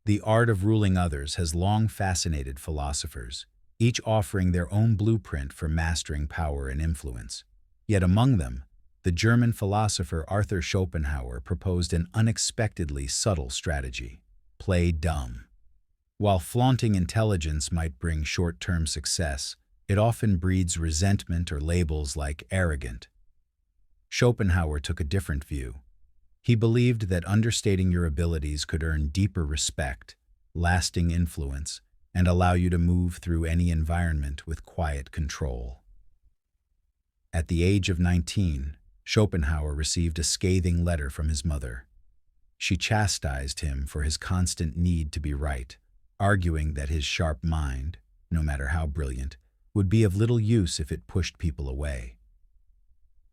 The art of ruling others has long fascinated philosophers, each offering their own blueprint for mastering power and influence. Yet among them, the German philosopher Arthur Schopenhauer proposed an unexpectedly subtle strategy: play dumb. While flaunting intelligence might bring short-term success, it often breeds resentment or labels like arrogant. Schopenhauer took a different view. He believed that understating your abilities could earn deeper respect, lasting influence, and allow you to move through any environment with quiet control. At the age of 19, Schopenhauer received a scathing letter from his mother. She chastised him for his constant need to be right, arguing that his sharp mind, no matter how brilliant, would be of little use if it pushed people away.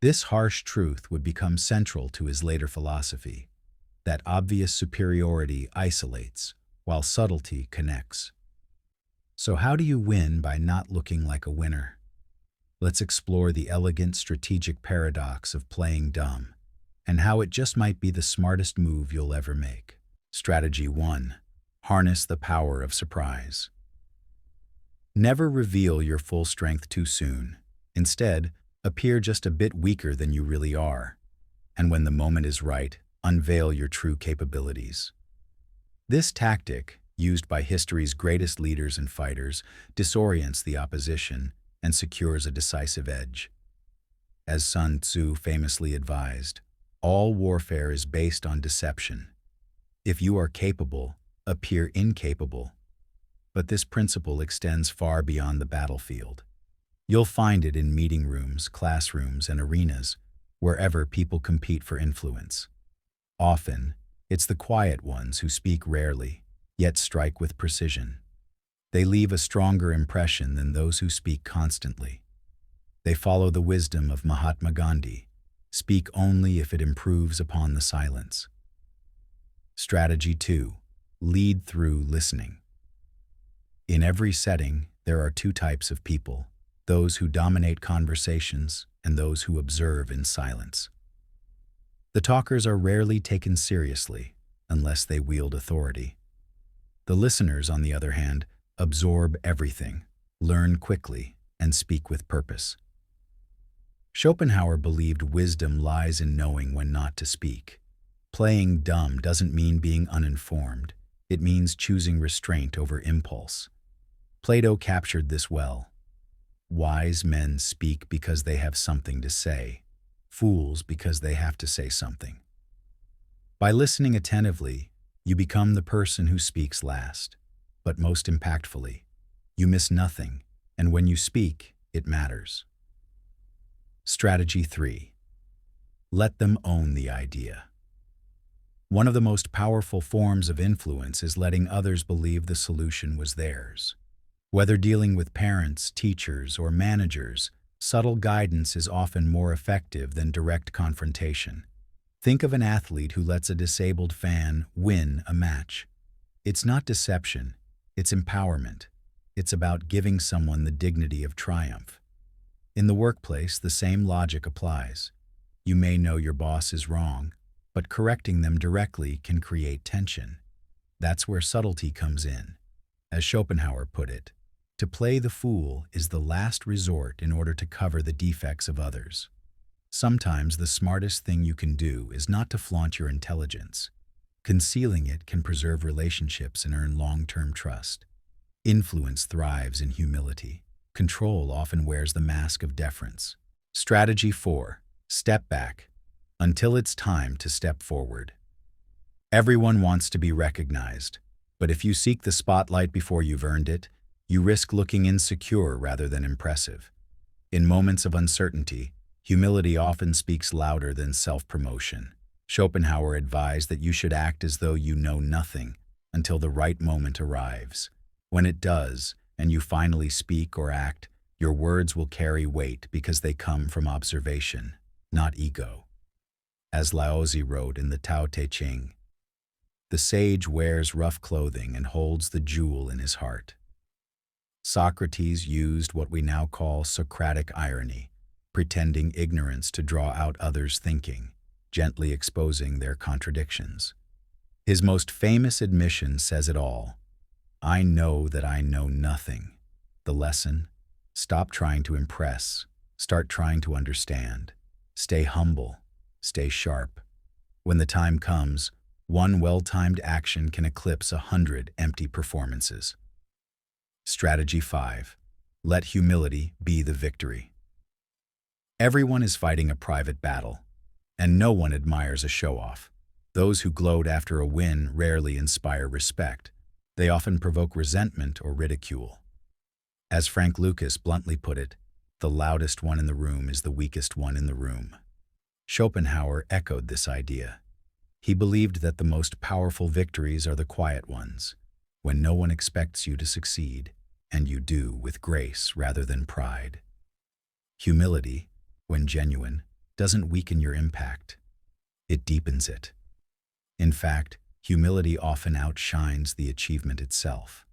This harsh truth would become central to his later philosophy, that obvious superiority isolates, while subtlety connects. So how do you win by not looking like a winner? Let's explore the elegant strategic paradox of playing dumb, and how it just might be the smartest move you'll ever make. Strategy 1. Harness the power of surprise. Never reveal your full strength too soon. Instead, appear just a bit weaker than you really are. And when the moment is right, unveil your true capabilities. This tactic, used by history's greatest leaders and fighters, disorients the opposition and secures a decisive edge. As Sun Tzu famously advised, all warfare is based on deception. If you are capable, appear incapable. But this principle extends far beyond the battlefield. You'll find it in meeting rooms, classrooms, and arenas, wherever people compete for influence. Often, it's the quiet ones who speak rarely, yet strike with precision. They leave a stronger impression than those who speak constantly. They follow the wisdom of Mahatma Gandhi: speak only if it improves upon the silence. Strategy 2. Lead through listening. In every setting, there are two types of people: those who dominate conversations and those who observe in silence. The talkers are rarely taken seriously unless they wield authority. The listeners, on the other hand, absorb everything, learn quickly, and speak with purpose. Schopenhauer believed wisdom lies in knowing when not to speak. Playing dumb doesn't mean being uninformed. It means choosing restraint over impulse. Plato captured this well. Wise men speak because they have something to say, fools because they have to say something. By listening attentively, you become the person who speaks last, but most impactfully. You miss nothing, and when you speak, it matters. Strategy 3. Let them own the idea. One of the most powerful forms of influence is letting others believe the solution was theirs. Whether dealing with parents, teachers, or managers, subtle guidance is often more effective than direct confrontation. Think of an athlete who lets a disabled fan win a match. It's not deception, it's empowerment. It's about giving someone the dignity of triumph. In the workplace, the same logic applies. You may know your boss is wrong, but correcting them directly can create tension. That's where subtlety comes in. As Schopenhauer put it, to play the fool is the last resort in order to cover the defects of others. Sometimes the smartest thing you can do is not to flaunt your intelligence. Concealing it can preserve relationships and earn long-term trust. Influence thrives in humility. Control often wears the mask of deference. Strategy 4. Step back until it's time to step forward. Everyone wants to be recognized, but if you seek the spotlight before you've earned it, you risk looking insecure rather than impressive. In moments of uncertainty, humility often speaks louder than self-promotion. Schopenhauer advised that you should act as though you know nothing until the right moment arrives. When it does, and you finally speak or act, your words will carry weight because they come from observation, not ego. As Lao Tzu wrote in the Tao Te Ching, the sage wears rough clothing and holds the jewel in his heart. Socrates used what we now call Socratic irony, pretending ignorance to draw out others' thinking, gently exposing their contradictions. His most famous admission says it all. I know that I know nothing. The lesson? Stop trying to impress. Start trying to understand. Stay humble. Stay sharp. When the time comes, one well-timed action can eclipse 100 empty performances. Strategy 5. Let humility be the victory. Everyone is fighting a private battle, and no one admires a show-off. Those who gloat after a win rarely inspire respect. They often provoke resentment or ridicule. As Frank Lucas bluntly put it, the loudest one in the room is the weakest one in the room. Schopenhauer echoed this idea. He believed that the most powerful victories are the quiet ones, when no one expects you to succeed, and you do with grace rather than pride. Humility, when genuine, doesn't weaken your impact. It deepens it. In fact, humility often outshines the achievement itself.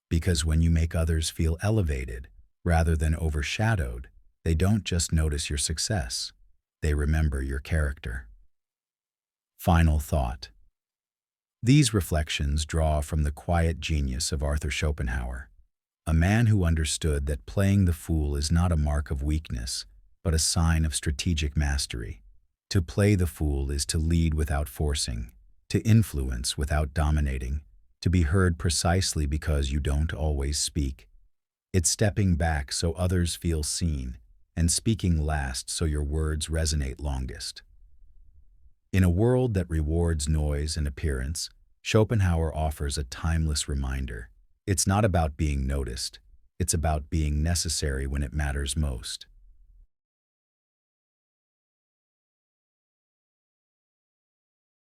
Because when you make others feel elevated, rather than overshadowed, they don't just notice your success, they remember your character. Final thought. These reflections draw from the quiet genius of Arthur Schopenhauer, a man who understood that playing the fool is not a mark of weakness, but a sign of strategic mastery. To play the fool is to lead without forcing, to influence without dominating, to be heard precisely because you don't always speak. It's stepping back so others feel seen, and speaking last so your words resonate longest. In a world that rewards noise and appearance, Schopenhauer offers a timeless reminder. It's not about being noticed. It's about being necessary when it matters most.